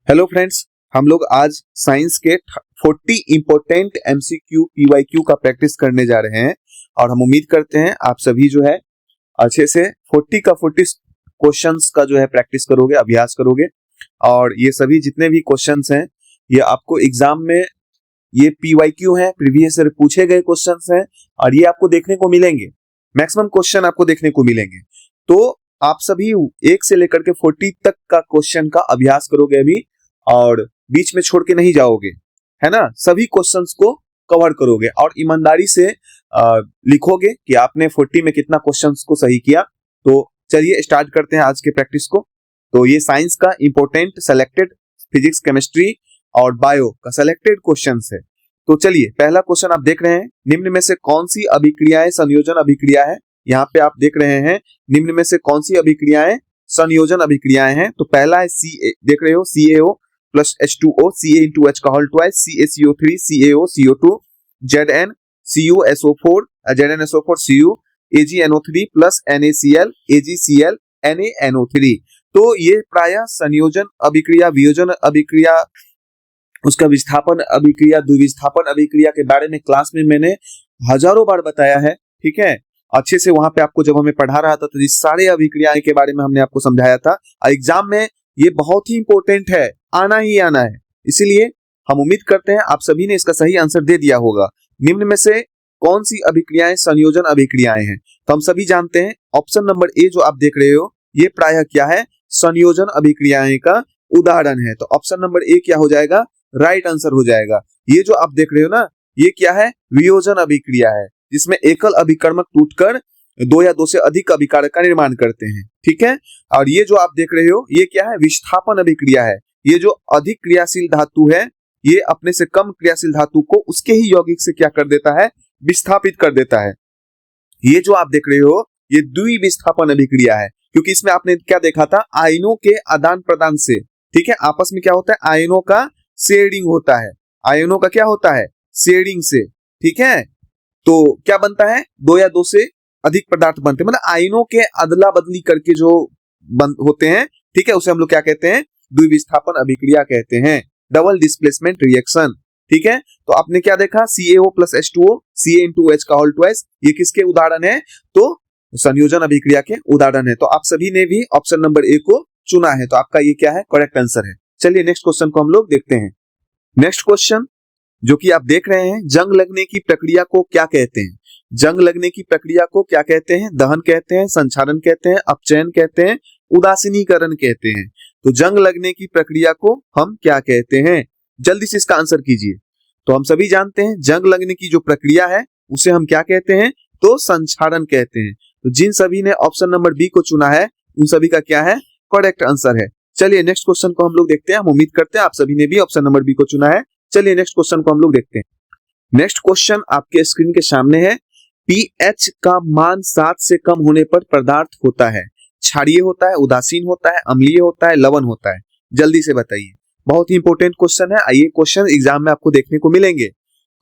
Hello friends, हम लोग आज साइंस के 40 इंपॉर्टेंट एमसीक्यू पीवाईक्यू का प्रैक्टिस करने जा रहे हैं और हम उम्मीद करते हैं आप सभी जो है अच्छे से 40 का 40 क्वेश्चंस का जो है प्रैक्टिस करोगे, अभ्यास करोगे। और ये सभी जितने भी क्वेश्चंस हैं ये आपको एग्जाम में ये पीवाईक्यू हैं, प्रीवियस ईयर पूछे गए क्वेश्चंस हैं और ये आपको देखने को मिलेंगे। मैक्सिमम क्वेश्चन आपको देखने को मिलेंगे, तो आप सभी 1 से लेकर के 40 तक का क्वेश्चन का अभ्यास करोगे अभी और बीच में छोड़ के नहीं जाओगे, है ना। सभी क्वेश्चंस को कवर करोगे और ईमानदारी से लिखोगे कि आपने 40 में कितना क्वेश्चंस को सही किया। तो चलिए स्टार्ट करते हैं आज के प्रैक्टिस को। तो ये साइंस का इंपॉर्टेंट सेलेक्टेड फिजिक्स, केमिस्ट्री और बायो का सेलेक्टेड क्वेश्चंस है। तो चलिए पहला क्वेश्चन आप देख रहे हैं, निम्न में से कौन सी अभिक्रियाएं संयोजन अभिक्रिया है। यहाँ पे आप देख रहे हैं निम्न में से कौन सी अभिक्रियाएं संयोजन अभिक्रियाएं हैं। तो पहला है सी, देख रहे हो CaO plus H2O, Ca into H का whole twice, CaCO3, CaO CO2, Zn CuSO4, ZnSO4 Cu, AgNO3 plus NaCl, AgCl, NaNO3। तो ये प्रायः संयोजन अभिक्रिया, वियोजन अभिक्रिया, उसका विस्थापन अभिक्रिया, द्विविस्थापन अभिक्रिया के बारे में क्लास में मैंने हजारों बार बताया है, ठीक है। अच्छे से वहां पे आपको जब हमें पढ़ा रहा था तो ये सारे अभिक्रियाएं के बारे में हमने आपको समझाया था। एग्जाम में ये बहुत ही इंपॉर्टेंट है, आना ही आना है, इसीलिए हम उम्मीद करते हैं आप सभी ने इसका सही आंसर दे दिया होगा। निम्न में से कौन सी अभिक्रियाएं संयोजन अभिक्रियाएं हैं। तो हम सभी जानते हैं ऑप्शन नंबर ए जो आप देख रहे हो ये प्रायः क्या है, संयोजन अभिक्रियाएं का उदाहरण है। तो ऑप्शन नंबर ए क्या हो जाएगा, राइट आंसर हो जाएगा। ये जो आप देख रहे हो ना ये क्या है, वियोजन अभिक्रिया है, जिसमें एकल अभिकर्मक टूटकर 2 या 2 से अधिक अभिकारक का निर्माण करते हैं, ठीक है। और ये जो आप देख रहे हो ये क्या है, विस्थापन अभिक्रिया है। ये जो अधिक क्रियाशील धातु है ये अपने से कम क्रियाशील धातु को उसके ही यौगिक से क्या कर देता है, विस्थापित कर देता है। ये जो आप देख रहे हो ये द्विविस्थापन अभिक्रिया है, क्योंकि इसमें आपने क्या देखा था, आयनों के आदान प्रदान से, ठीक है, आपस में क्या होता है, आयनों का शेयरिंग होता है। आयनों का क्या होता है, शेयरिंग से, ठीक है। तो क्या बनता है, 2 या 2 से अधिक पदार्थ बनते हैं, मतलब आयनों के अदला बदली करके जो होते हैं, ठीक है, उसे हम लोग क्या कहते हैं, द्विविस्थापन अभिक्रिया कहते हैं, डबल डिस्प्लेसमेंट रिएक्शन, ठीक है। तो आपने क्या देखा, CaO plus H2O, Ca into H का होल ट्वाइस, ये किसके उदाहरण है, तो संयोजन अभिक्रिया के उदाहरण है। तो आप सभी ने भी ऑप्शन नंबर ए को चुना है, तो आपका ये क्या है, करेक्ट आंसर है। चलिए नेक्स्ट क्वेश्चन को हम लोग देखते हैं। नेक्स्ट क्वेश्चन जो कि आप देख रहे हैं, जंग लगने की प्रक्रिया को क्या कहते हैं। जंग लगने की प्रक्रिया को क्या कहते हैं, दहन कहते हैं, संक्षारण कहते हैं, अपचयन कहते हैं, उदासीनीकरण कहते हैं। तो जंग लगने की प्रक्रिया को हम क्या कहते हैं, जल्दी से इसका आंसर कीजिए। तो हम सभी जानते हैं जंग लगने की जो प्रक्रिया है उसे हम क्या कहते हैं, तो संक्षारण कहते हैं। तो जिन सभी ने ऑप्शन नंबर बी को चुना है उन सभी का क्या है, करेक्ट आंसर है। चलिए नेक्स्ट क्वेश्चन को हम लोग देखते हैं। हम उम्मीद करते हैं आप सभी ने भी ऑप्शन नंबर बी को चुना है। चलिए नेक्स्ट क्वेश्चन को हम लोग देखते हैं। नेक्स्ट क्वेश्चन आपके स्क्रीन के सामने है, पीएच का मान 7 से कम होने पर पदार्थ होता है क्षारीय होता है, उदासीन होता है, अम्लीय होता है, लवण होता है। जल्दी से बताइए, बहुत ही इंपॉर्टेंट क्वेश्चन है। ये क्वेश्चन एग्जाम में आपको देखने को मिलेंगे,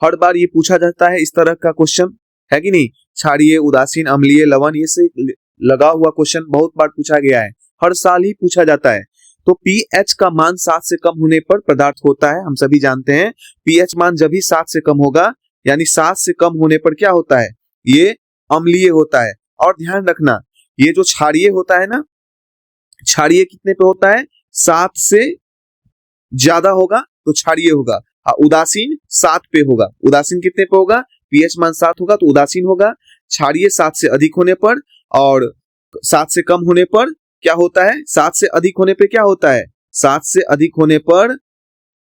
हर बार ये पूछा जाता है, इस तरह का क्वेश्चन है कि नहीं, क्षारीय, उदासीन, अम्लीय, लवण, ये से लगा हुआ क्वेश्चन बहुत बार पूछा गया है, हर साल ही पूछा जाता है। तो पीएच का मान 7 से कम होने पर पदार्थ होता है। हम सभी जानते हैं पीएच मान जब भी 7 से कम होगा, यानी 7 से कम होने पर क्या होता है, ये अम्लीय होता है। और ध्यान रखना ये जो क्षारीय होता है ना, क्षारीय कितने पे होता है, 7 से ज्यादा होगा तो क्षारीय होगा। उदासीन 7 पे होगा, उदासीन कितने पे होगा, पीएच मान 7 होगा तो उदासीन होगा। क्षारीय 7 से अधिक होने पर और 7 से कम होने पर क्या होता है, 7 से अधिक होने पे क्या होता है, 7 से अधिक होने पर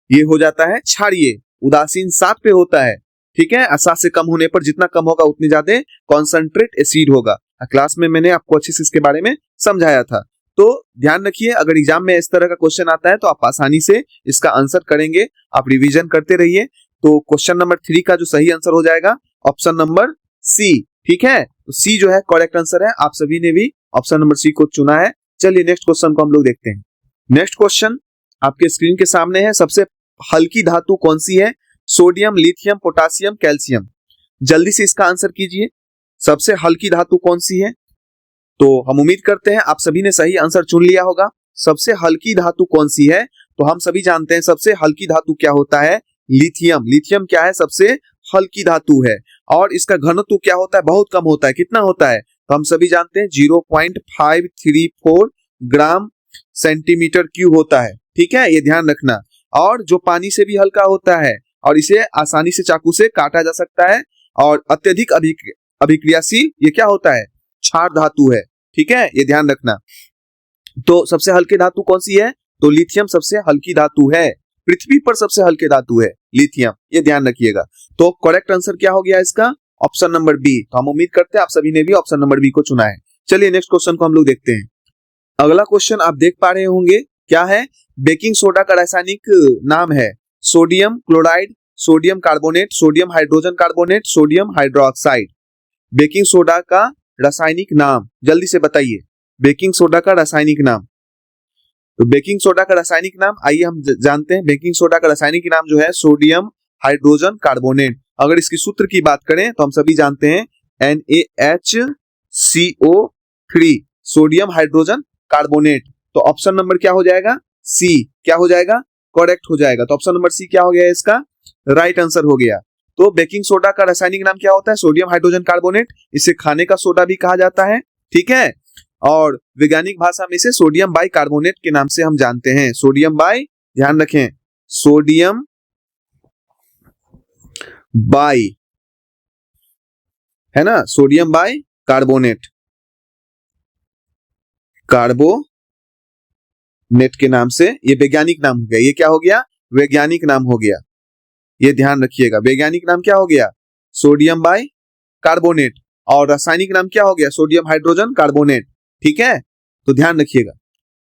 ये हो जाता है क्षारीय। उदासीन 7 पे होता है, ठीक है। 7 से कम होने पर जितना कम होगा उतनी ज्यादा कॉन्सेंट्रेट एसिड होगा। क्लास में मैंने आपको अच्छे से इसके बारे में समझाया था। तो ध्यान रखिए, अगर एग्जाम में इस तरह का क्वेश्चन आता है तो आप आसानी से इसका आंसर करेंगे। आप रिवीजन करते रहिए। तो क्वेश्चन नंबर 3 का जो सही आंसर हो जाएगा ऑप्शन नंबर सी, ठीक है। तो सी जो है करेक्ट आंसर है। आप सभी ने भी ऑप्शन नंबर सी को चुना है। चलिए नेक्स्ट क्वेश्चन को हम लोग देखते हैं। नेक्स्ट क्वेश्चन आपके स्क्रीन के सामने है, सबसे हल्की धातु कौन सी है, सोडियम, लिथियम, पोटासियम, कैल्शियम। जल्दी से इसका आंसर कीजिए, सबसे हल्की धातु कौन सी है। तो हम उम्मीद करते हैं आप सभी ने सही आंसर चुन लिया होगा। सबसे हल्की धातु कौन सी है, तो हम सभी जानते हैं सबसे हल्की धातु क्या होता है, लिथियम। लिथियम क्या है, सबसे हल्की धातु है और इसका घनत्व क्या होता है, बहुत कम होता है। कितना होता है, तो हम सभी जानते हैं 0.534 ग्राम सेंटीमीटर क्यूब होता है। ठीक है, ये ध्यान रखना। और जो पानी से भी हल्का होता है और इसे आसानी से चाकू से काटा जा सकता है और अत्यधिक अभिक्रियाशील ये क्या होता है, क्षार धातु है। ठीक है, ये ध्यान रखना। तो सबसे हल्की धातु कौन सी है, तो लिथियम सबसे हल्की धातु है। पृथ्वी पर सबसे हल्के धातु है लिथियम, ये ध्यान रखिएगा। तो करेक्ट आंसर क्या हो गया इसका, ऑप्शन नंबर बी। तो हम उम्मीद करते हैं आप सभी ने भी ऑप्शन नंबर बी को चुना है। चलिए नेक्स्ट क्वेश्चन को हम लोग देखते हैं। अगला क्वेश्चन आप देख पा रहे होंगे क्या है, बेकिंग सोडा का रासायनिक नाम है sodium chloride, sodium carbonate, sodium hydrogen carbonate, sodium hydroxide. Baking soda का रासायनिक नाम जल्दी से बताइए, बेकिंग सोडा का रासायनिक नाम। तो बेकिंग सोडा का रासायनिक नाम आइए हम जानते हैं। बेकिंग सोडा का रासायनिक नाम जो है सोडियम हाइड्रोजन कार्बोनेट। अगर इसकी सूत्र की बात करें तो हम सभी जानते हैं NaHCO3, सोडियम हाइड्रोजन कार्बोनेट। तो ऑप्शन नंबर क्या हो जाएगा, सी। क्या हो जाएगा, करेक्ट हो जाएगा। तो ऑप्शन नंबर सी क्या हो गया, इसका राइट आंसर हो गया। तो बेकिंग सोडा का रासायनिक नाम क्या होता है, सोडियम हाइड्रोजन कार्बोनेट। इसे खाने का सोडा भी कहा जाता है। ठीक है, और वैज्ञानिक भाषा में इसे सोडियम बाई कार्बोनेट के नाम से हम जानते हैं। सोडियम बाई, ध्यान रखें, सोडियम बाई, है ना, सोडियम बाई कार्बोनेट, कार्बोनेट के नाम से ये वैज्ञानिक नाम हो गया। ये क्या हो गया, वैज्ञानिक नाम हो गया। ये ध्यान रखिएगा, वैज्ञानिक नाम क्या हो गया, सोडियम बाई कार्बोनेट, और रासायनिक नाम क्या हो गया, सोडियम हाइड्रोजन कार्बोनेट। ठीक है, तो ध्यान रखिएगा।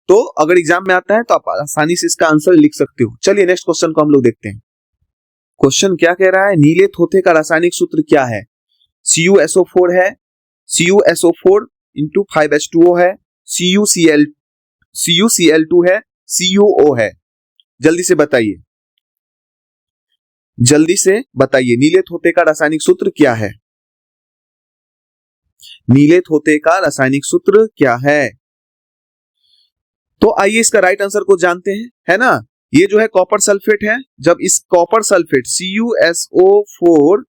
तो अगर एग्जाम में आता है तो आप आसानी से इसका आंसर लिख सकते हो। चलिए नेक्स्ट क्वेश्चन को हम लोग देखते हैं। क्वेश्चन क्या कह रहा है, नीले थोथे का रासायनिक सूत्र क्या है। CuSO4 है, CuSO4 into 5H2O है, CuCl2 है, CuO है। जल्दी से बताइए, जल्दी से बताइए, नीले थोथे का रासायनिक सूत्र क्या है। नीले थोथे का रासायनिक सूत्र क्या है। तो आइए इसका राइट आंसर को जानते हैं, है ना। ये जो है कॉपर सल्फेट है। जब इस कॉपर सल्फेट CuSO4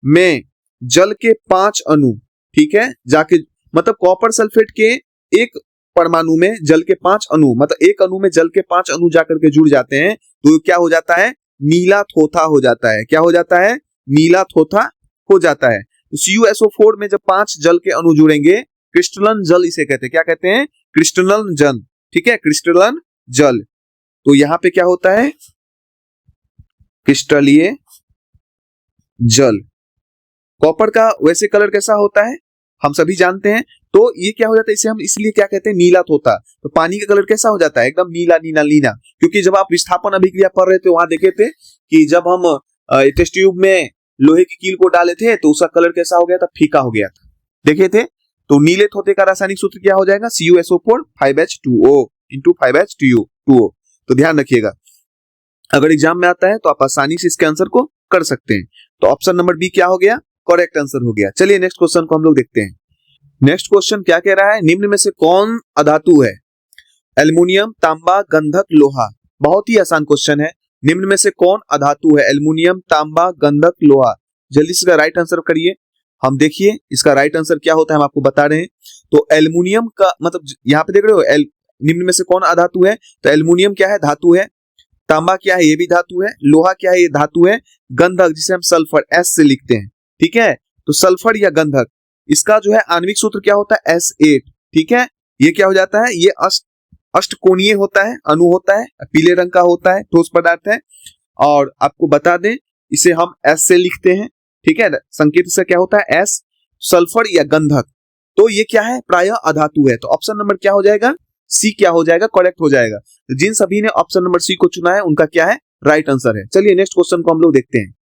में जल के 5 अणु, ठीक है, जाके मतलब कॉपर सल्फेट के एक परमाणु में जल के 5 अणु, मतलब एक अणु में जल के 5 अणु जाकर के जुड़ जाते हैं, तो क्या हो जाता है, नीला थोथा हो जाता है। क्या हो जाता है, नीला थोथा हो जाता है। तो CuSO4 में जब 5 जल के अणु जुड़ेंगे, क्रिस्टलन जल इसे कहते हैं। क्या कहते हैं, क्रिस्टलन जल। ठीक है, क्रिस्टलन जल। तो यहां पे क्या होता है, क्रिस्टलीय जल। कॉपर का वैसे कलर कैसा होता है हम सभी जानते हैं। तो ये क्या हो जाता है, इसे हम इसलिए क्या कहते हैं, नीला थोथा। तो पानी का कलर कैसा हो जाता है, एकदम नीला नीला नीला। क्योंकि जब आप विस्थापन अभिक्रिया पढ़ रहे थे वहां देखे थे कि जब हम टेस्ट ट्यूब में लोहे की कील को डाले थे तो उसका कलर कैसा हो गया था, फीका हो गया था, देखे थे। तो नीले थोथे का रासायनिक सूत्र क्या हो जाएगा, CuSO4 5H2O into 5H2O। तो ध्यान रखिएगा, अगर एग्जाम में आता है तो आप आसानी से इसके आंसर को कर सकते हैं। तो ऑप्शन नंबर बी क्या हो गया, करेक्ट आंसर हो गया। चलिए नेक्स्ट क्वेश्चन को हम लोग देखते हैं। नेक्स्ट क्वेश्चन क्या कह रहा है, निम्न में से कौन अधातु है, एल्युमिनियम, तांबा, गंधक, लोहा। बहुत ही आसान क्वेश्चन है। निम्न में से कौन अधातु है, एल्युमिनियम, तांबा, गंधक, लोहा। जल्दी से इसका राइट आंसर करिए। हम देखिए इसका राइट आंसर क्या होता है, हम आपको बता रहे हैं। तो एल्युमिनियम का मतलब यहाँ पे देख रहे हो, निम्न में से कौन अधातु है, तो एल्युमिनियम क्या है, धातु है। तांबा क्या है, ये भी धातु है। लोहा क्या है, ये धातु है। गंधक जिसे हम सल्फर S से लिखते हैं, ठीक है। तो सल्फर या गंधक, इसका जो है आणविक सूत्र क्या होता है, S8। ठीक है, ये क्या हो जाता है, ये अष्टकोणीय होता है, अणु होता है, पीले रंग का होता है, ठोस पदार्थ है। और आपको बता दें इसे हम S से लिखते हैं, ठीक है। संकेत से क्या होता है, S। सल्फर या गंधक, तो ये क्या है, प्रायः अधातु है। तो ऑप्शन नंबर क्या हो जाएगा, सी क्या हो जाएगा, करेक्ट हो जाएगा। जिन सभी ने ऑप्शन नंबर सी को चुना है उनका क्या है, राइट आंसर है। चलिए नेक्स्ट क्वेश्चन को हम लोग देखते हैं।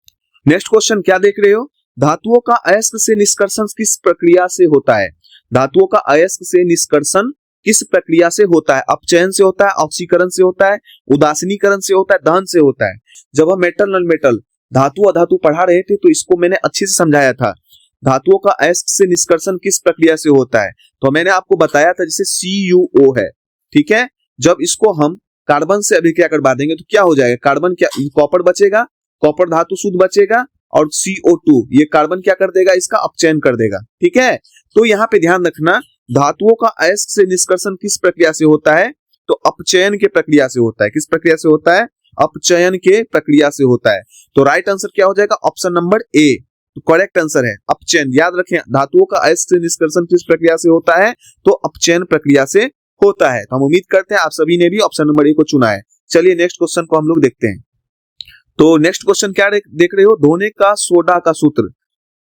नेक्स्ट क्वेश्चन क्या देख रहे हो, धातुओं का अयस्क से निष्कर्षण किस प्रक्रिया से होता है। धातुओं का अयस्क से निष्कर्षण किस प्रक्रिया से होता है, अपचयन से होता है, ऑक्सीकरण से होता है, उदासीनीकरण से होता है, दहन से होता है। जब हम मेटल नॉन मेटल, धातु अधातु पढ़ा रहे थे तो इसको मैंने अच्छे से समझाया था। धातुओं का अयस्क से निष्कर्षण किस प्रक्रिया से होता है, तो मैंने आपको बताया था जैसे CuO है, ठीक है। जब इसको हम कार्बन से अभिक्रिया करवा देंगे तो क्या हो जाएगा, कार्बन क्या, कॉपर बचेगा, कॉपर धातु शुद्ध बचेगा, और CO2 ये कार्बन क्या कर देगा, इसका अपचयन कर देगा। ठीक है, तो यहाँ पे ध्यान रखना, धातुओं का अयस्क से निष्कर्षण किस प्रक्रिया से होता है, तो अपचयन के प्रक्रिया से होता है। किस प्रक्रिया से होता है, अपचयन के प्रक्रिया से होता है। तो राइट आंसर क्या हो जाएगा, ऑप्शन नंबर ए, तो करेक्ट आंसर है अपचयन। याद रखें, धातुओं का अयस्क से निष्कर्षण किस प्रक्रिया से होता है, तो अपचयन प्रक्रिया से होता है। तो हम उम्मीद करते हैं आप सभी ने भी ऑप्शन नंबर ए को चुना है। चलिए नेक्स्ट क्वेश्चन को हम लोग देखते हैं। तो नेक्स्ट क्वेश्चन क्या देख रहे हो, धोने का सोडा का सूत्र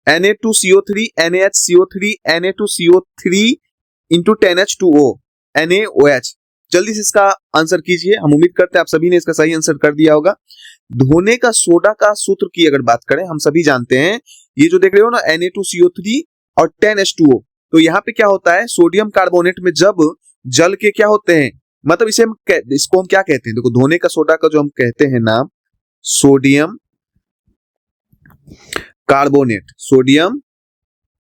Na2CO3 NaHCO3 Na2CO3 into 10H2O NaOH। जल्दी से इसका आंसर कीजिए। हम उम्मीद करते हैं आप सभी ने इसका सही आंसर कर दिया होगा। धोने का सोडा का सूत्र की अगर बात करें, हम सभी जानते हैं, ये जो देख रहे हो ना Na2CO3 और 10H2O, तो यहाँ पे क्या होता है, सोडियम कार्बोनेट में जब जल के क्या होते हैं, मतलब इसको हम क्या कहते हैं, देखो धोने का सोडा का जो हम कहते हैं नाम, सोडियम कार्बोनेट, सोडियम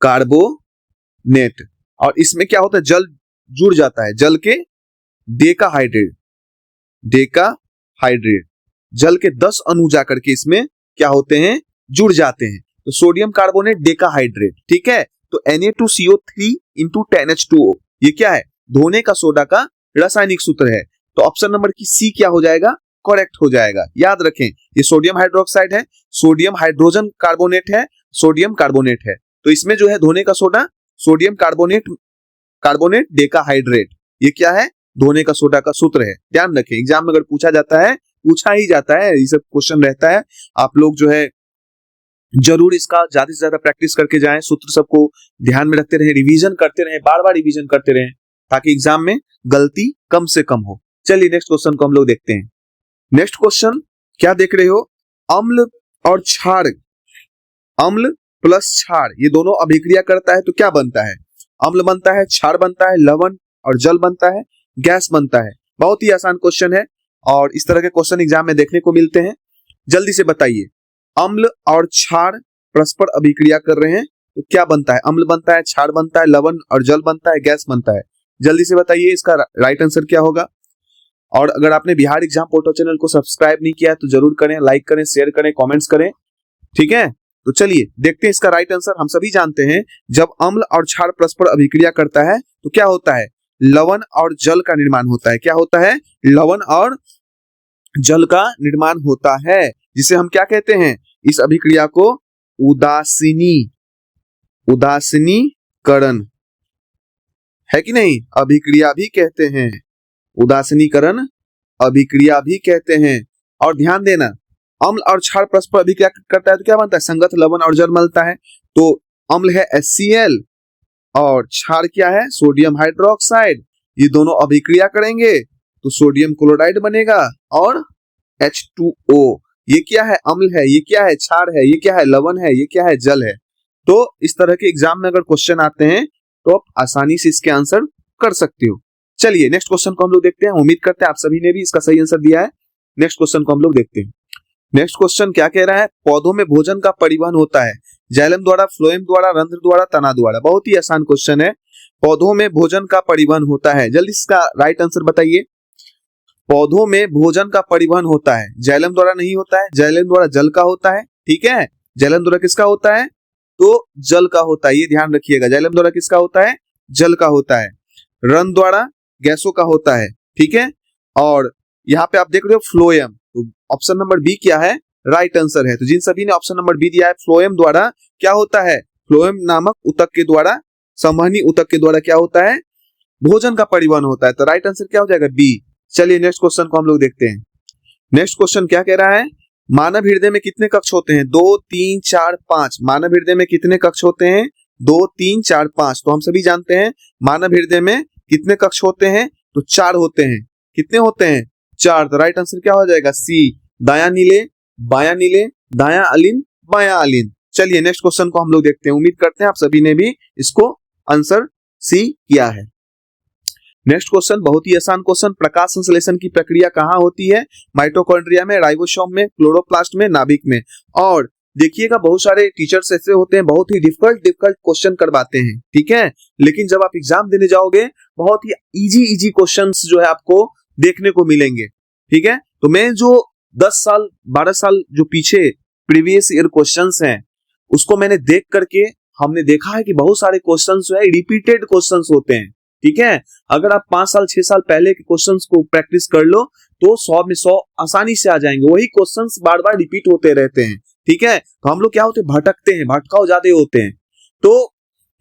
कार्बोनेट, और इसमें क्या होता है, जल जुड़ जाता है, जल के डेकाहाइड्रेट, जल के 10 अणु जाकर के इसमें क्या होते हैं, जुड़ जाते हैं, तो सोडियम कार्बोनेट डेकाहाइड्रेट। ठीक है, तो Na2CO3 into 10H2O ये क्या है, धोने का सोडा का रासायनिक सूत्र है। तो ऑप्शन नंबर की सी क्या हो जाएगा, करेक्ट हो जाएगा। याद रखें, ये सोडियम हाइड्रोक्साइड है, सोडियम हाइड्रोजन कार्बोनेट है, सोडियम कार्बोनेट है, तो इसमें जो है धोने का सोडा सोडियम कार्बोनेट डेकाहाइड्रेट, ये क्या है, धोने का सोडा का सूत्र है। ध्यान रखें, एग्जाम में अगर पूछा ही जाता है, ये सब क्वेश्चन रहता है, आप लोग जो है जरूर इसका ज्यादा से ज्यादा प्रैक्टिस करके जाएं, सूत्र सबको ध्यान में रखते रहें, रिवीजन करते रहें, बार बार रिवीजन करते रहें, ताकि एग्जाम में गलती कम से कम हो। चलिए नेक्स्ट क्वेश्चन को हम लोग देखते हैं। नेक्स्ट क्वेश्चन क्या देख रहे हो, अम्ल और क्षार, अम्ल प्लस क्षार ये दोनों अभिक्रिया करता है तो क्या बनता है, अम्ल बनता है, क्षार बनता है, लवण और जल बनता है, गैस बनता है। बहुत ही आसान क्वेश्चन है और इस तरह के क्वेश्चन एग्जाम में देखने को मिलते हैं। जल्दी से बताइए, अम्ल और क्षार परस्पर अभिक्रिया कर रहे हैं तो क्या बनता है, अम्ल बनता है, क्षार बनता है, लवण और जल बनता है, गैस बनता है। जल्दी से बताइए इसका राइट आंसर क्या होगा। और अगर आपने बिहार एग्जाम पोर्टल चैनल को सब्सक्राइब नहीं किया है तो जरूर करें, लाइक करें, शेयर करें, कमेंट्स करें। ठीक है, तो चलिए देखते हैं इसका राइट आंसर। हम सभी जानते हैं जब अम्ल और क्षार परस्पर अभिक्रिया करता है तो क्या होता है, लवण और जल का निर्माण होता है। क्या होता है, लवण और जल का निर्माण होता है, जिसे हम क्या कहते हैं, इस अभिक्रिया को उदासीनीकरण है कि नहीं, अभिक्रिया भी कहते हैं, उदासीनीकरण अभिक्रिया भी कहते हैं। और ध्यान देना, अम्ल और क्षार परस्पर अभिक्रिया करता है तो क्या बनता है, संगत लवण और जल मिलता है। तो अम्ल है HCl और क्षार क्या है, सोडियम हाइड्रोक्साइड, ये दोनों अभिक्रिया करेंगे तो सोडियम क्लोराइड बनेगा और H2O। ये क्या है, अम्ल है, ये क्या है, क्षार है, ये क्या है, लवण है, ये क्या है, जल है। तो इस तरह के एग्जाम में अगर क्वेश्चन आते हैं तो आप आसानी से इसके आंसर कर सकते हो। चलिए नेक्स्ट क्वेश्चन को हम लोग देखते हैं। उम्मीद करते हैं आप सभी ने भी इसका सही आंसर दिया है। नेक्स्ट क्वेश्चन को हम लोग देखते हैं। नेक्स्ट क्वेश्चन क्या कह रहा है, पौधों में भोजन का परिवहन होता है जाइलम द्वारा, फ्लोएम द्वारा, रंध्र द्वारा, तना द्वारा। बहुत ही आसान क्वेश्चन है, पौधों में भोजन का परिवहन होता है, जल्दी इसका राइट आंसर बताइए। पौधों में भोजन का परिवहन होता है, जाइलम द्वारा नहीं होता है, जाइलम द्वारा जल का होता है। ठीक है, जाइलम द्वारा किसका होता है, तो जल का होता है, ये ध्यान रखिएगा, जाइलम द्वारा किसका होता है, जल का होता है। रंध्र द्वारा गैसों का होता है। ठीक है, और यहाँ पे आप देख रहे हो फ्लोएम, तो ऑप्शन नंबर बी क्या है, राइट आंसर है। तो जिन सभी ने ऑप्शन नंबर बी दिया है, फ्लोएम द्वारा क्या होता है, फ्लोएम नामक ऊतक के द्वारा, संवहनी ऊतक के द्वारा क्या होता है, भोजन का परिवहन होता है। तो राइट आंसर क्या हो जाएगा, बी। चलिए नेक्स्ट क्वेश्चन को हम लोग देखते हैं। नेक्स्ट क्वेश्चन क्या कह रहा है, मानव हृदय में कितने कक्ष होते हैं, 2, 3, 4, 5। मानव हृदय में कितने कक्ष होते हैं, 2, 3, 4, 5। तो हम सभी जानते हैं मानव हृदय में कितने कक्ष होते हैं, तो 4 होते हैं। कितने होते हैं, 4। तो राइट आंसर क्या हो जाएगा, सी, दायां नीले, बायां नीले, दायां अलिन, बायां अलिन। चलिए नेक्स्ट क्वेश्चन को हम लोग देखते हैं। उम्मीद करते हैं आप सभी ने भी इसको आंसर सी किया है। नेक्स्ट क्वेश्चन बहुत ही आसान क्वेश्चन, प्रकाश संश्लेषण की प्रक्रिया कहाँ होती है, माइटोकॉन्ड्रिया में, राइबोसोम में, क्लोरोप्लास्ट में, नाभिक में। और देखिएगा बहुत सारे टीचर्स ऐसे होते हैं बहुत ही डिफिकल्ट क्वेश्चन करवाते हैं। ठीक है, लेकिन जब आप एग्जाम देने जाओगे बहुत ही इजी क्वेश्चंस जो है आपको देखने को मिलेंगे। ठीक है, तो मैं जो 10 साल 12 साल जो पीछे प्रीवियस ईयर क्वेश्चंस हैं उसको मैंने देख करके हमने देखा है कि बहुत सारे क्वेश्चंस जो है रिपीटेड क्वेश्चंस होते हैं। ठीक है, अगर आप 5 साल 6 साल पहले के क्वेश्चंस को प्रैक्टिस कर लो तो 100 में 100 आसानी से आ जाएंगे। वही क्वेश्चंस बार बार रिपीट होते रहते हैं। ठीक है, तो हम लोग क्या होते हैं, भटकते हैं, भटकाव ज्यादा होते हैं। तो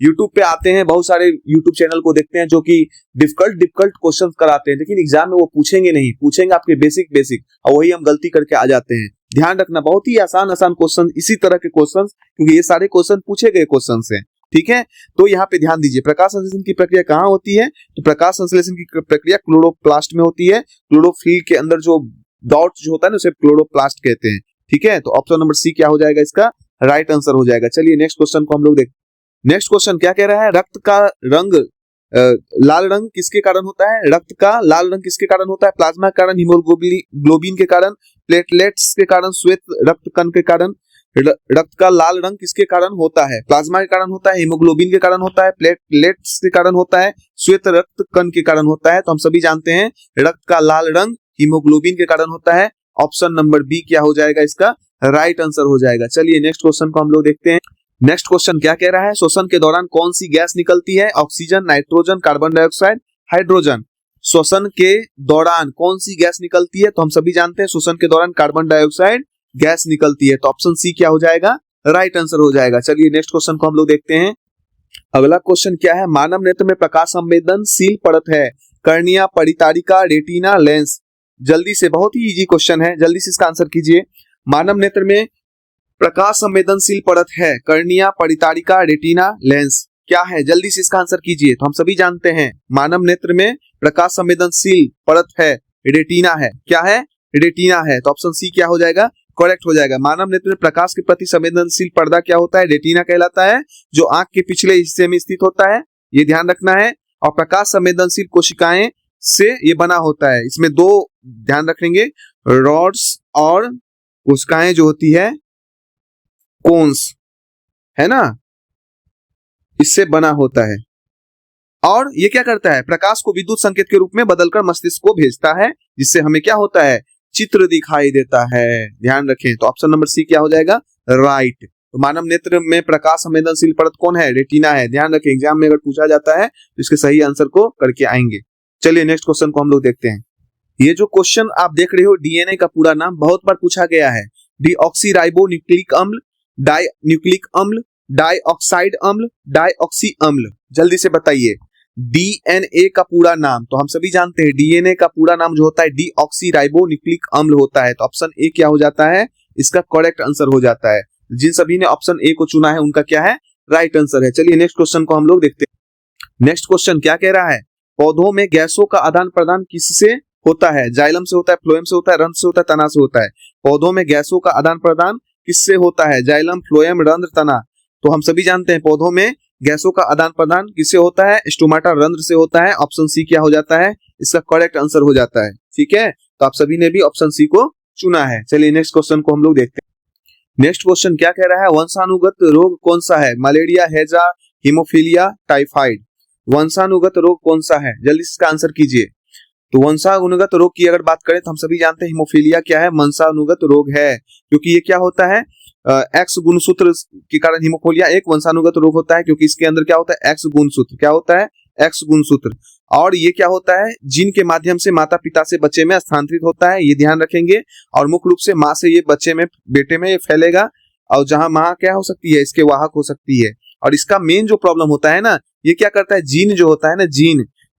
YouTube पे आते हैं, बहुत सारे YouTube चैनल को देखते हैं जो कि डिफिकल्ट क्वेश्चन कराते हैं, लेकिन एग्जाम में वो पूछेंगे नहीं, पूछेंगे आपके बेसिक और वही हम गलती करके आ जाते हैं। ध्यान रखना, बहुत ही आसान क्वेश्चन, इसी तरह के क्वेश्चन, क्योंकि ये सारे क्वेश्चन पूछे गए क्वेश्चन हैं। ठीक है, तो यहाँ पे ध्यान दीजिए, प्रकाश संश्लेषण की प्रक्रिया कहाँ होती है, तो प्रकाश संश्लेषण की प्रक्रिया क्लोरोप्लास्ट में होती है। क्लोरोफिल के अंदर जो डॉट जो होता है ना उसे क्लोरोप्लास्ट कहते हैं। ठीक है, तो ऑप्शन नंबर सी क्या हो जाएगा, इसका राइट आंसर हो जाएगा। चलिए नेक्स्ट क्वेश्चन को हम लोग देखते हैं। नेक्स्ट क्वेश्चन क्या कह रहा है, रक्त का रंग लाल रंग किसके कारण होता है, रक्त का लाल रंग किसके कारण होता है, प्लाज्मा के कारण, हीमोग्लोबिन के कारण, प्लेटलेट्स के कारण, श्वेत रक्त कण के कारण। रक्त का लाल रंग किसके कारण होता है, प्लाज्मा के कारण होता है, हीमोग्लोबिन के कारण होता है, प्लेटलेट्स के कारण होता है, श्वेत रक्त कण के कारण होता है। तो हम सभी जानते हैं रक्त का लाल रंग हीमोग्लोबिन के कारण होता है। ऑप्शन नंबर बी क्या हो जाएगा, इसका राइट आंसर हो जाएगा। चलिए नेक्स्ट क्वेश्चन को हम लोग देखते हैं। नेक्स्ट क्वेश्चन क्या कह रहा है, श्वसन के दौरान कौन सी गैस निकलती है, oxygen, nitrogen, carbon dioxide, hydrogen. श्वसन के दौरान कौन सी गैस निकलती है, तो हम सभी जानते हैं श्वसन के दौरान कार्बन डाइऑक्साइड गैस निकलती है। तो ऑप्शन सी क्या हो जाएगा, राइट आंसर हो जाएगा। चलिए नेक्स्ट क्वेश्चन को हम लोग देखते हैं। अगला क्वेश्चन क्या है, मानव नेत्र में प्रकाश संवेदनशील परत है, कर्निया, परितारिका, रेटिना, लेंस। जल्दी से, बहुत ही इजी क्वेश्चन है, जल्दी से इसका आंसर कीजिए। मानव नेत्र में प्रकाश संवेदनशील परत है, कर्निया, परितारिका, रेटिना, लेंस। क्या है, जल्दी से इसका आंसर कीजिए। तो हम सभी जानते हैं मानव नेत्र में प्रकाश संवेदनशील परत है, रेटिना है। क्या है, रेटिना है। तो ऑप्शन सी क्या हो जाएगा, करेक्ट हो जाएगा। मानव नेत्र में प्रकाश के प्रति संवेदनशील पर्दा क्या होता है, रेटिना कहलाता है, जो आंख के पिछले हिस्से में स्थित होता है, ये ध्यान रखना है। और प्रकाश संवेदनशील कोशिकाएं से ये बना होता है। इसमें दो ध्यान रखेंगे, रॉड्स और कोशिकाएं जो होती है कोन्स, है ना, इससे बना होता है। और ये क्या करता है, प्रकाश को विद्युत संकेत के रूप में बदलकर मस्तिष्क को भेजता है, जिससे हमें क्या होता है, चित्र दिखाई देता है। ध्यान रखें। तो ऑप्शन नंबर सी क्या हो जाएगा, राइट। तो मानव नेत्र में प्रकाश संवेदनशील परत कौन है, रेटिना है। ध्यान रखें, एग्जाम में अगर पूछा जाता है तो इसके सही आंसर को करके आएंगे। चलिए नेक्स्ट क्वेश्चन को हम लोग देखते हैं। ये जो क्वेश्चन आप देख रहे हो, डीएनए का पूरा नाम बहुत बार पूछा गया है, डीऑक्सीराइबो न्यूक्लिक अम्ल, डाई न्यूक्लिक अम्ल, डाइऑक्साइड अम्ल, डाइऑक्सी अम्ल। जल्दी से बताइए डीएनए का पूरा नाम। तो हम सभी जानते हैं डीएनए का पूरा नाम जो होता है डीऑक्सीराइबो न्यूक्लिक अम्ल होता है। तो ऑप्शन ए क्या हो जाता है, इसका करेक्ट आंसर हो जाता है। जिन सभी ने ऑप्शन ए को चुना है उनका क्या है, राइट आंसर है। चलिए नेक्स्ट क्वेश्चन को हम लोग देखते हैं। नेक्स्ट क्वेश्चन क्या कह रहा है, पौधों में गैसों का आदान प्रदान किससे होता है, जाइलम से होता है, फ्लोएम से होता है, रंध्र से होता है, तना से होता है। पौधों में गैसों का आदान प्रदान किससे होता है, जाइलम, फ्लोएम, रंध्र, तना। तो हम सभी जानते हैं पौधों में गैसों का आदान प्रदान किससे होता है, स्टोमाटा, रंध्र से होता है। ऑप्शन सी क्या हो जाता है, इसका करेक्ट आंसर हो जाता है। ठीक है, तो आप सभी ने भी ऑप्शन सी को चुना है। चलिए नेक्स्ट क्वेश्चन को हम लोग देखते हैं। नेक्स्ट क्वेश्चन क्या कह रहा है, वंशानुगत रोग कौन सा है, मलेरिया, हैजा, हीमोफीलिया, टाइफाइड। वंशानुगत रोग कौन सा है, जल्दी इसका आंसर कीजिए। तो वंशानुगत रोग की अगर बात करें तो हम सभी जानते हैं हीमोफीलिया क्या है, वंशानुगत रोग है, क्योंकि ये क्या होता है, एक्स गुणसूत्र के कारण हीमोफीलिया एक वंशानुगत रोग होता है, क्योंकि इसके अंदर क्या होता है, एक्स गुणसूत्र। क्या होता है, एक्स गुणसूत्र। और ये क्या होता है, जीन के माध्यम से माता पिता से बच्चे में स्थानांतरित होता है, ये ध्यान रखेंगे। और मुख्य रूप से माँ से ये बच्चे में, बेटे में ये फैलेगा, और जहां माँ क्या हो सकती है, इसके वाहक हो सकती है। और इसका मेन जो प्रॉब्लम होता है ना, ये क्या करता है, जीन जो होता है ना,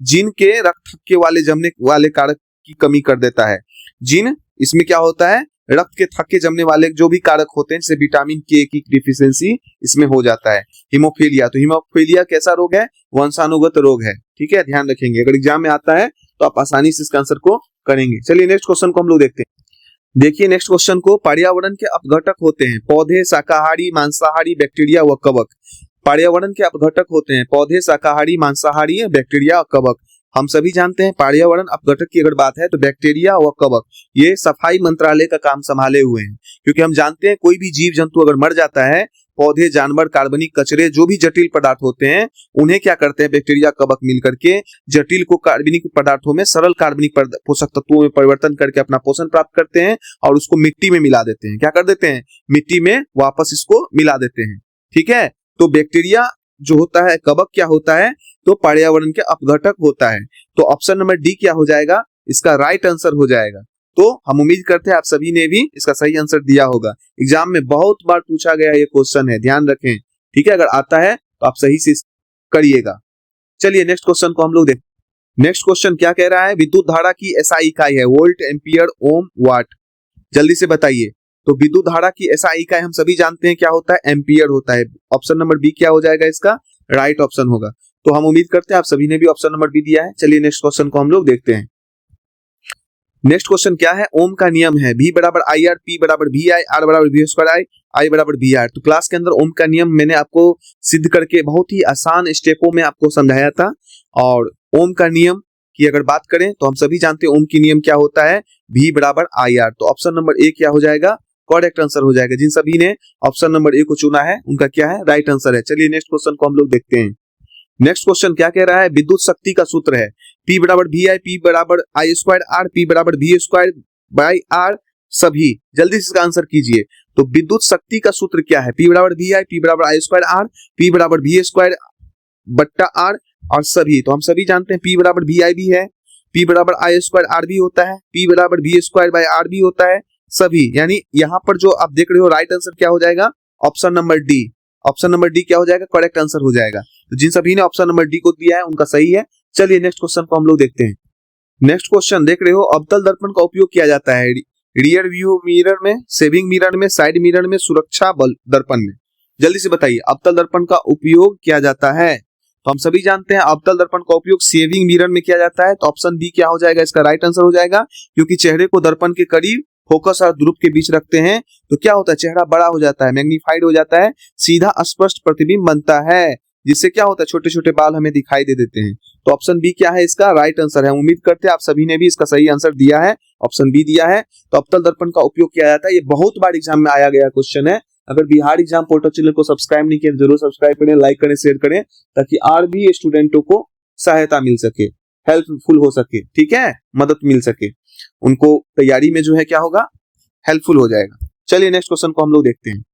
जीन के रक्त थक्के वाले जमने वाले कारक की कमी कर देता है। जीन इसमें क्या होता है, रक्त के थक्के जमने वाले जो भी कारक होते हैं, जैसे विटामिन के की डिफिशियंसी इसमें हो जाता है। हीमोफीलिया, तो हीमोफीलिया कैसा रोग है, वंशानुगत रोग है। ठीक है, ध्यान रखेंगे, अगर एग्जाम में आता है तो आप आसानी से इसका आंसर को करेंगे। चलिए नेक्स्ट क्वेश्चन को हम लोग देखते हैं। देखिए नेक्स्ट क्वेश्चन को, पर्यावरण के अपघटक होते हैं पौधे, शाकाहारी, मांसाहारी, बैक्टीरिया व कवक। पर्यावरण के अपघटक होते हैं पौधे, शाकाहारी, मांसाहारी, बैक्टीरिया और कवक। हम सभी जानते हैं पर्यावरण अपघटक की अगर बात है तो बैक्टीरिया व कवक ये सफाई मंत्रालय का काम संभाले हुए हैं, क्योंकि हम जानते हैं कोई भी जीव जंतु अगर मर जाता है पौधे, जानवर, कार्बनिक कचरे, जो भी जटिल पदार्थ होते हैं उन्हें क्या करते हैं बैक्टीरिया, कवक मिल करके जटिल को कार्बनिक पदार्थों में सरल कार्बनिक पोषक तत्वों में परिवर्तन करके अपना पोषण प्राप्त करते हैं और उसको मिट्टी में मिला देते हैं। क्या कर देते हैं? मिट्टी में वापस इसको मिला देते हैं। ठीक है, तो बैक्टीरिया जो होता है, कवक क्या होता है? तो पर्यावरण के अपघटक होता है। तो ऑप्शन नंबर डी क्या हो जाएगा? इसका राइट आंसर हो जाएगा। तो हम उम्मीद करते हैं आप सभी ने भी इसका सही आंसर दिया होगा। एग्जाम में बहुत बार पूछा गया ये क्वेश्चन है, ध्यान रखें। ठीक है, अगर आता है तो आप सही से करिएगा। चलिए नेक्स्ट क्वेश्चन को हम लोग देखते। नेक्स्ट क्वेश्चन क्या कह रहा है? विद्युत धारा की एसआई इकाई है वोल्ट, एम्पियर, ओम, वाट। जल्दी से बताइए। तो विद्युत धारा की एसआई इकाई हम सभी जानते हैं क्या होता है? एम्पियर होता है। ऑप्शन नंबर बी क्या हो जाएगा? इसका राइट ऑप्शन होगा। तो हम उम्मीद करते हैं आप सभी ने भी ऑप्शन नंबर बी दिया है। चलिए नेक्स्ट क्वेश्चन को हम लोग देखते हैं। नेक्स्ट क्वेश्चन क्या है? ओम का नियम है V बराबर आई आर, P बराबर वी आई, R बराबर वी स्क्वायर आई, I बराबर वी आर। तो क्लास के अंदर ओम का नियम मैंने आपको सिद्ध करके बहुत ही आसान स्टेपों में आपको समझाया था। और ओम का नियम की अगर बात करें तो हम सभी जानते हैं ओम की नियम क्या होता है? V बराबर आई आर। तो ऑप्शन नंबर ए क्या हो जाएगा? करेक्ट आंसर हो जाएगा। जिन सभी ने ऑप्शन नंबर ए को चुना है उनका क्या है? राइट आंसर है। चलिए नेक्स्ट क्वेश्चन को हम लोग देखते हैं। नेक्स्ट क्वेश्चन क्या कह रहा है? विद्युत शक्ति का सूत्र है P बराबर वी आई, P बराबर आई स्क्वायर आर, P बराबर वी स्क्वायर बाई आर। सभी जल्दी से इसका आंसर कीजिए। तो विद्युत शक्ति का सूत्र क्या है? P बराबर वी आई, P बराबर आई स्क्वायर आर, P बराबर वी स्क्वायर बट्टा आर और सभी। तो हम सभी जानते हैं P बराबर वी आई भी है, P बराबर आई स्क्वायर आर भी होता है, P बराबर वी स्क्वायर बाई आर भी होता है सभी। यानी यहाँ पर जो आप देख रहे हो राइट आंसर क्या हो जाएगा? Option number D. Option number D क्या हो जाएगा? करेक्ट आंसर हो जाएगा। तो जिन सभी ने ऑप्शन नंबर डी को दिया है उनका सही है। चलिए नेक्स्ट क्वेश्चन को हम लोग देखते हैं। नेक्स्ट क्वेश्चन देख रहे हो, अवतल दर्पण का उपयोग किया जाता है रियर व्यू मिरर में, सेविंग मिरर में, साइड मिरर में, सुरक्षा बल दर्पण में। जल्दी से बताइए अवतल दर्पण का उपयोग किया जाता है। तो हम सभी जानते हैं अवतल दर्पण का उपयोग सेविंग मिरर में किया जाता है। तो ऑप्शन बी क्या हो जाएगा? इसका राइट आंसर हो जाएगा। क्योंकि चेहरे को दर्पण के करीब फोकस और ध्रुव के बीच रखते हैं तो क्या होता है? चेहरा बड़ा हो जाता है, मैग्नीफाइड हो जाता है, सीधा स्पष्ट प्रतिबिंब बनता है, जिससे क्या होता है? छोटे छोटे बाल हमें दिखाई दे देते हैं। तो ऑप्शन बी क्या है? इसका राइट आंसर है। उम्मीद करते हैं आप सभी ने भी इसका सही आंसर दिया है, ऑप्शन बी दिया है। तो अवतल दर्पण का उपयोग किया जाता है। ये बहुत बार एग्जाम में आया गया क्वेश्चन है। अगर बिहार एग्जाम पोर्टल चैनल को सब्सक्राइब नहीं किया तो जरूर सब्सक्राइब करें, लाइक करें, शेयर करें, ताकि और भी स्टूडेंटों को सहायता मिल सके, हेल्पफुल हो सके। ठीक है, मदद मिल सके, उनको तैयारी में जो है क्या होगा? हेल्पफुल हो जाएगा। चलिए नेक्स्ट क्वेश्चन को हम लोग देखते हैं।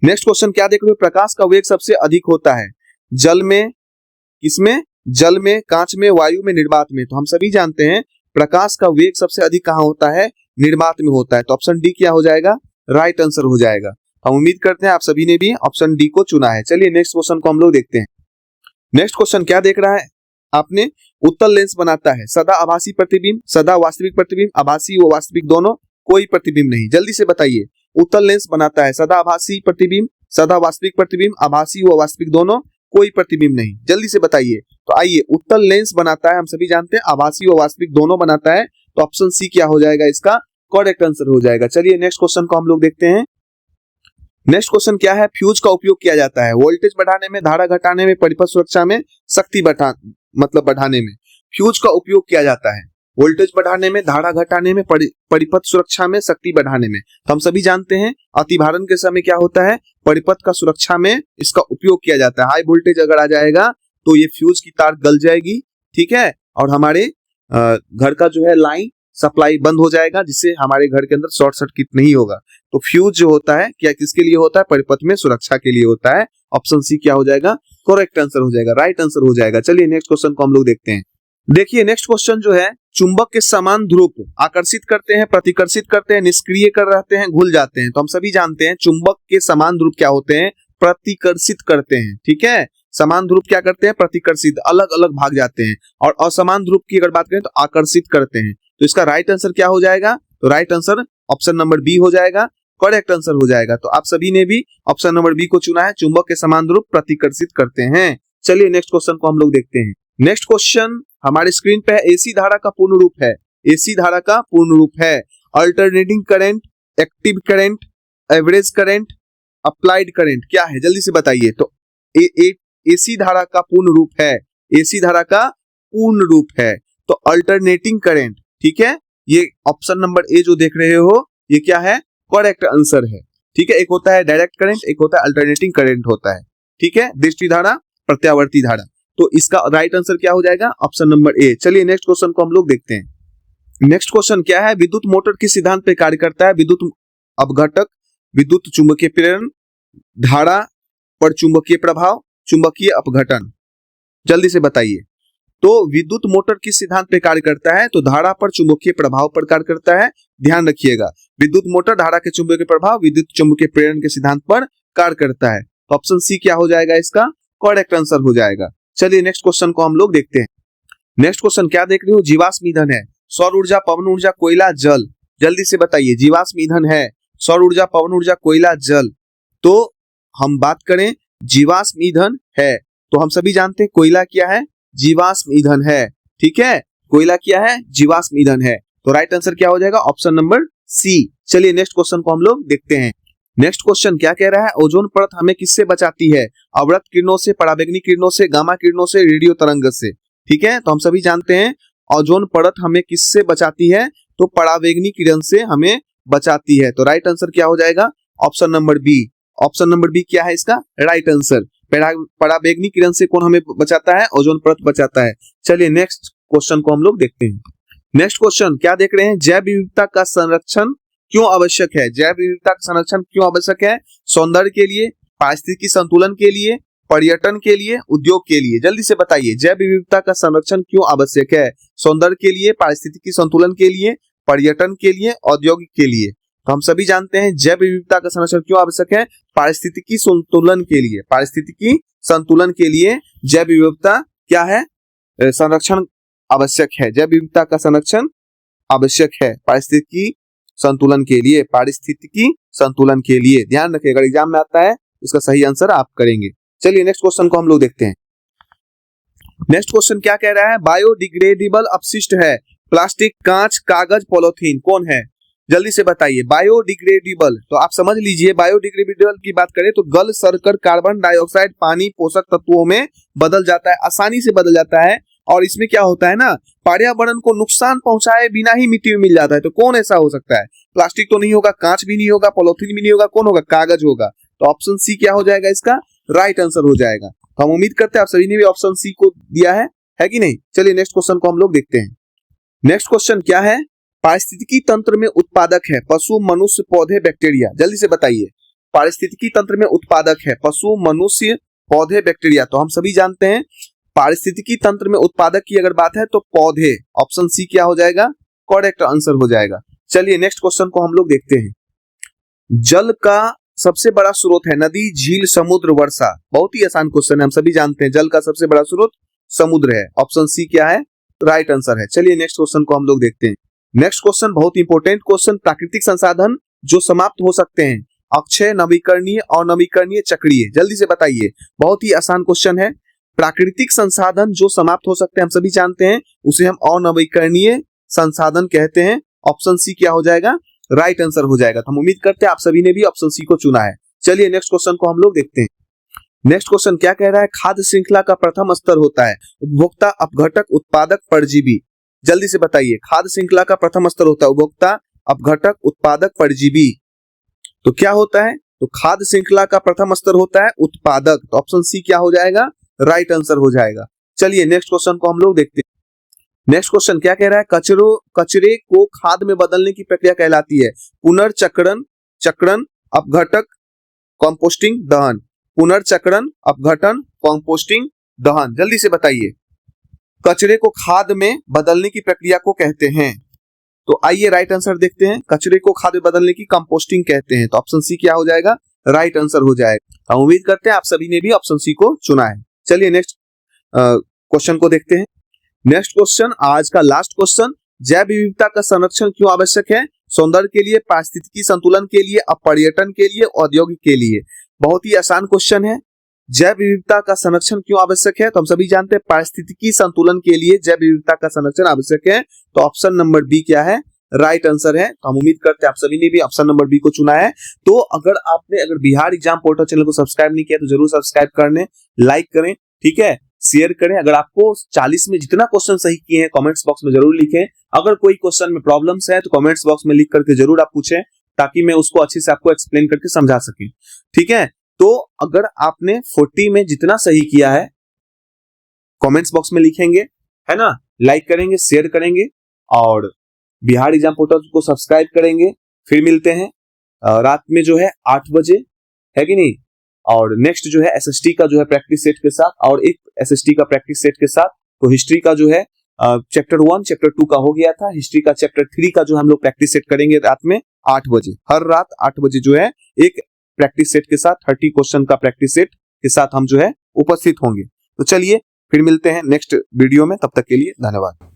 नेक्स्ट क्वेश्चन क्या देख रहे हो? प्रकाश का वेग सबसे अधिक होता है जल में, किसमें? जल में, कांच में, वायु में, निर्वात में। तो हम सभी जानते हैं प्रकाश का वेग सबसे अधिक कहां होता है? निर्वात में होता है। तो ऑप्शन डी क्या हो जाएगा? राइट आंसर हो जाएगा। हम उम्मीद करते हैं आप सभी ने भी ऑप्शन डी को चुना है। चलिए नेक्स्ट क्वेश्चन को हम लोग देखते हैं। नेक्स्ट क्वेश्चन क्या देख रहा है आपने? उत्तल लेंस बनाता है सदा आभासी प्रतिबिंब, सदा वास्तविक प्रतिबिंब, आभासी व वास्तविक दोनों, कोई प्रतिबिंब नहीं। जल्दी से बताइए। उत्तल लेंस बनाता है सदा आभासी प्रतिबिंब, सदा वास्तविक प्रतिबिंब, आभासी व वास्तविक दोनों, कोई प्रतिबिंब नहीं। जल्दी से बताइए। तो आइए, उत्तल लेंस बनाता है, हम सभी जानते हैं आभासी व वास्तविक दोनों बनाता है। तो ऑप्शन सी क्या हो जाएगा? इसका करेक्ट आंसर हो जाएगा। चलिए नेक्स्ट क्वेश्चन को हम लोग देखते हैं। नेक्स्ट क्वेश्चन क्या है? फ्यूज का उपयोग किया जाता है वोल्टेज बढ़ाने में, धारा घटाने में, परिपथ सुरक्षा में, शक्ति बढ़ाने में। फ्यूज का उपयोग किया जाता है वोल्टेज बढ़ाने में, धारा घटाने में, परिपथ सुरक्षा में, शक्ति बढ़ाने में। तो हम सभी जानते हैं अतिभारण के समय क्या होता है? परिपथ का सुरक्षा में इसका उपयोग किया जाता है। हाई वोल्टेज अगर आ जाएगा तो ये फ्यूज की तार गल जाएगी, ठीक है, और हमारे घर का जो है लाइन सप्लाई बंद हो जाएगा, जिससे हमारे घर के अंदर शॉर्ट सर्किट नहीं होगा। तो फ्यूज जो होता है क्या किसके लिए होता है? परिपथ में सुरक्षा के लिए होता है। ऑप्शन सी क्या हो जाएगा? करेक्ट आंसर हो जाएगा, राइट आंसर हो जाएगा। चलिए नेक्स्ट क्वेश्चन को हम लोग देखते हैं। देखिए नेक्स्ट क्वेश्चन जो है, चुंबक के समान ध्रुव को आकर्षित करते हैं, प्रतिकर्षित करते हैं, निष्क्रिय कर रहते हैं, घुल जाते हैं। तो हम सभी जानते हैं चुंबक के समान ध्रुव क्या होते हैं? प्रतिकर्षित करते हैं। ठीक है, समान ध्रुव क्या करते हैं? प्रतिकर्षित, अलग अलग भाग जाते हैं। और असमान ध्रुव की अगर बात करें तो आकर्षित करते हैं। तो इसका राइट आंसर क्या हो जाएगा? तो right answer option number B हो जाएगा, करेक्ट आंसर हो जाएगा। तो आप सभी ने भी ऑप्शन नंबर बी को चुना है, चुंबक के समान ध्रुव प्रतिकर्षित करते हैं। चलिए नेक्स्ट क्वेश्चन को हम लोग देखते हैं। नेक्स्ट क्वेश्चन हमारे स्क्रीन पे है, एसी धारा का पूर्ण रूप है। एसी धारा का पूर्ण रूप है alternating current, active current, average current, applied current. क्या है? जल्दी से बताइए। तो एसी धारा का पूर्ण रूप है, एसी धारा का पूर्ण रूप है तो अल्टरनेटिंग करंट। ठीक है, ये ऑप्शन नंबर ए जो देख रहे हो ये क्या है? करेक्ट आंसर है। ठीक है, एक होता है डायरेक्ट करंट, एक होता है अल्टरनेटिंग करंट होता है, ठीक है, दृष्टि धारा, प्रत्यावर्ती धारा। तो इसका राइट आंसर क्या हो जाएगा? Option number A. चलिए नेक्स्ट क्वेश्चन को हम लोग देखते हैं। नेक्स्ट क्वेश्चन क्या है? विद्युत मोटर किस सिद्धांत पे कार्य करता है? विद्युत अपघटक, विद्युत चुंबकीय प्रेरण, धारा पर चुंबकीय प्रभाव, चुंबकीय अपघटन। जल्दी से बताइए। तो विद्युत मोटर किस सिद्धांत पे कार्य करता है? तो धारा पर चुंबकीय प्रभाव पर कार्य करता है। ध्यान रखिएगा, विद्युत मोटर धारा के चुंबकीय प्रभाव, विद्युत चुंबकीय प्रेरण के सिद्धांत पर कार्य करता है। तो ऑप्शन सी क्या हो जाएगा? इसका करेक्ट आंसर हो जाएगा। चलिए नेक्स्ट क्वेश्चन को हम लोग देखते हैं। नेक्स्ट क्वेश्चन क्या देख रहे हो? जीवाश्म ईंधन है, सौर ऊर्जा, पवन ऊर्जा, कोयला, जल। जल्दी से बताइए। जीवाश्म ईंधन है, सौर ऊर्जा, पवन ऊर्जा, कोयला, जल। तो हम बात करें जीवाश्म ईंधन है तो हम सभी जानते हैं कोयला क्या है? जीवाश्म ईंधन है। ठीक है, कोयला क्या है? जीवाश्म ईंधन है। तो राइट आंसर क्या हो जाएगा? Option number C. चलिए नेक्स्ट क्वेश्चन को हम लोग देखते हैं। नेक्स्ट क्वेश्चन क्या कह रहा है? ओजोन परत हमें किससे बचाती है? अवरक्त किरणों से, पराबैंगनी किरणों से, गामा किरणों से, रेडियो तरंग से। ठीक है, तो हम सभी जानते हैं ओजोन परत हमें किससे बचाती है? तो पराबैंगनी किरण से हमें बचाती है। तो राइट आंसर क्या हो जाएगा? Option number B. Option number B क्या है इसका राइट आंसर? पराबैंगनी किरण से कौन हमें बचाता है? ओजोन परत बचाता है। चलिए नेक्स्ट क्वेश्चन को हम लोग देखते हैं। नेक्स्ट क्वेश्चन क्या देख रहे हैं? जैव विविधता का संरक्षण क्यों आवश्यक है? जैव विविधता का संरक्षण क्यों आवश्यक है? सौंदर्य के लिए, पारिस्थितिकी संतुलन के लिए, पर्यटन के लिए, उद्योग के लिए। जल्दी से बताइए, जैव विविधता का संरक्षण क्यों आवश्यक है? सौंदर्य के लिए, पारिस्थितिकी संतुलन के लिए, पर्यटन के लिए, औद्योगिक के लिए। तो हम सभी जानते हैं जैव विविधता का संरक्षण क्यों आवश्यक है? पारिस्थितिकी संतुलन के लिए। पारिस्थितिकी संतुलन के लिए जैव विविधता क्या है? संरक्षण आवश्यक है। जैव विविधता का संरक्षण आवश्यक है पारिस्थितिकी संतुलन के लिए। पारिस्थितिकी संतुलन के लिए ध्यान रखिएगा, एग्जाम में आता है, इसका सही आंसर आप करेंगे। चलिए नेक्स्ट क्वेश्चन को हम लोग देखते हैं। नेक्स्ट क्वेश्चन क्या कह रहा है? बायोडिग्रेडेबल अपशिष्ट है, प्लास्टिक, कांच, कागज, पॉलीथीन, कौन है? जल्दी से बताइए। बायोडिग्रेडेबल, तो आप समझ लीजिए बायोडिग्रेडेबल की बात करें तो गल सड़कर कार्बन डाइऑक्साइड पानी पोषक तत्वों में बदल जाता है, आसानी से बदल जाता है। और इसमें क्या होता है ना, पर्यावरण को नुकसान पहुंचाए बिना ही मिट्टी में मिल जाता है। तो कौन ऐसा हो सकता है? प्लास्टिक तो नहीं होगा, कांच भी नहीं होगा, पॉलीथीन भी नहीं होगा, कौन होगा? कागज होगा। तो ऑप्शन सी क्या हो जाएगा? इसका राइट आंसर हो जाएगा। तो हम उम्मीद करते हैं आप सभी ने भी ऑप्शन सी को दिया है कि नहीं? चलिए नेक्स्ट क्वेश्चन को हम लोग देखते हैं। नेक्स्ट क्वेश्चन क्या है? पारिस्थितिकी तंत्र में उत्पादक है, पशु, मनुष्य, पौधे, बैक्टीरिया। जल्दी से बताइए। पारिस्थितिकी तंत्र में उत्पादक है, पशु, मनुष्य, पौधे, बैक्टीरिया। तो हम सभी जानते हैं पारिस्थितिकी तंत्र में उत्पादक की अगर बात है तो पौधे। ऑप्शन सी क्या हो जाएगा? करेक्ट आंसर हो जाएगा। चलिए नेक्स्ट क्वेश्चन को हम लोग देखते हैं। जल का सबसे बड़ा स्रोत है, नदी, झील, समुद्र, वर्षा। बहुत ही आसान क्वेश्चन है, हम सभी जानते हैं जल का सबसे बड़ा स्रोत समुद्र है। ऑप्शन सी क्या है? राइट आंसर है। चलिए नेक्स्ट क्वेश्चन को हम लोग देखते हैं। नेक्स्ट क्वेश्चन बहुत इंपॉर्टेंट क्वेश्चन। प्राकृतिक संसाधन जो समाप्त हो सकते हैं, अक्षय, नवीकरणीय, अनवीकरणीय, चक्रीय। जल्दी से बताइए, बहुत ही आसान क्वेश्चन है। प्राकृतिक संसाधन जो समाप्त हो सकते हैं हम सभी जानते हैं, उसे हम अनवीकरणीय संसाधन कहते हैं। ऑप्शन सी क्या हो जाएगा? राइट आंसर हो जाएगा। तो हम उम्मीद करते हैं आप सभी ने भी ऑप्शन सी को चुना है। चलिए नेक्स्ट क्वेश्चन को हम लोग देखते हैं। नेक्स्ट क्वेश्चन क्या कह रहा है? खाद्य श्रृंखला का प्रथम स्तर होता है उपभोक्ता, अपघटक, उत्पादक, परजीवी। जल्दी से बताइए। खाद्य श्रृंखला का प्रथम स्तर होता है उपभोक्ता, अपघटक, उत्पादक, परजीवी। तो क्या होता है? तो खाद्य श्रृंखला का प्रथम स्तर होता है उत्पादक। तो ऑप्शन सी क्या हो जाएगा? राइट आंसर हो जाएगा। चलिए नेक्स्ट क्वेश्चन को हम लोग देखते हैं। नेक्स्ट क्वेश्चन क्या कह रहा है? कचरे को खाद में बदलने की प्रक्रिया कहलाती है पुनर्चक्रण, चक्रण, अपघटक, कंपोस्टिंग, दहन। पुनर्चक्रण, अपघटन, कंपोस्टिंग, दहन। जल्दी से बताइए। कचरे को खाद में बदलने की प्रक्रिया को कहते हैं। तो आइए राइट आंसर देखते हैं। कचरे को खाद में बदलने की कंपोस्टिंग कहते हैं। तो ऑप्शन सी क्या हो जाएगा? राइट आंसर हो जाएगा। हम उम्मीद करते हैं आप सभी ने भी ऑप्शन सी को चुना है। चलिए नेक्स्ट क्वेश्चन को देखते हैं। नेक्स्ट क्वेश्चन, आज का लास्ट क्वेश्चन। जैव विविधता का संरक्षण क्यों आवश्यक है? सौंदर्य के लिए, पारिस्थितिकी संतुलन के लिए, पर्यटन के लिए, औद्योगिक के लिए। बहुत ही आसान क्वेश्चन है। जैव विविधता का संरक्षण क्यों आवश्यक है? तो हम सभी जानते हैं पारिस्थितिकी संतुलन के लिए जैव विविधता का संरक्षण आवश्यक है। तो ऑप्शन नंबर बी क्या है? राइट आंसर है। तो हम उम्मीद करते हैं आप सभी ने भी ऑप्शन नंबर बी को चुना है। तो अगर बिहार एग्जाम पोर्टल चैनल को सब्सक्राइब नहीं किया तो जरूर सब्सक्राइब करने, लाइक करें, ठीक है, शेयर करें। अगर आपको 40 में जितना क्वेश्चन सही किए हैं कमेंट्स बॉक्स में जरूर लिखें। अगर कोई क्वेश्चन में प्रॉब्लम्स है तो कमेंट्स बॉक्स में लिख करके जरूर आप पूछें। ताकि मैं उसको अच्छे से आपको एक्सप्लेन करके समझा सके। ठीक है, तो अगर आपने 40 में जितना सही किया है कमेंट्स बॉक्स में लिखेंगे, है ना, लाइक करेंगे, शेयर करेंगे और बिहार एग्जाम पोर्टल को सब्सक्राइब करेंगे। फिर मिलते हैं रात में जो है 8 बजे, है कि नहीं। और नेक्स्ट जो है एसएसटी का जो है प्रैक्टिस सेट के साथ, और एक एसएसटी का प्रैक्टिस सेट के साथ। तो हिस्ट्री का जो है चैप्टर 1 चैप्टर 2 का हो गया था, हिस्ट्री का चैप्टर 3 का जो हम लोग प्रैक्टिस सेट करेंगे रात में 8 बजे, हर रात 8 बजे जो है एक प्रैक्टिस सेट के साथ 30 क्वेश्चन का प्रैक्टिस सेट के साथ हम जो है उपस्थित होंगे। तो चलिए फिर मिलते हैं नेक्स्ट वीडियो में, तब तक के लिए धन्यवाद।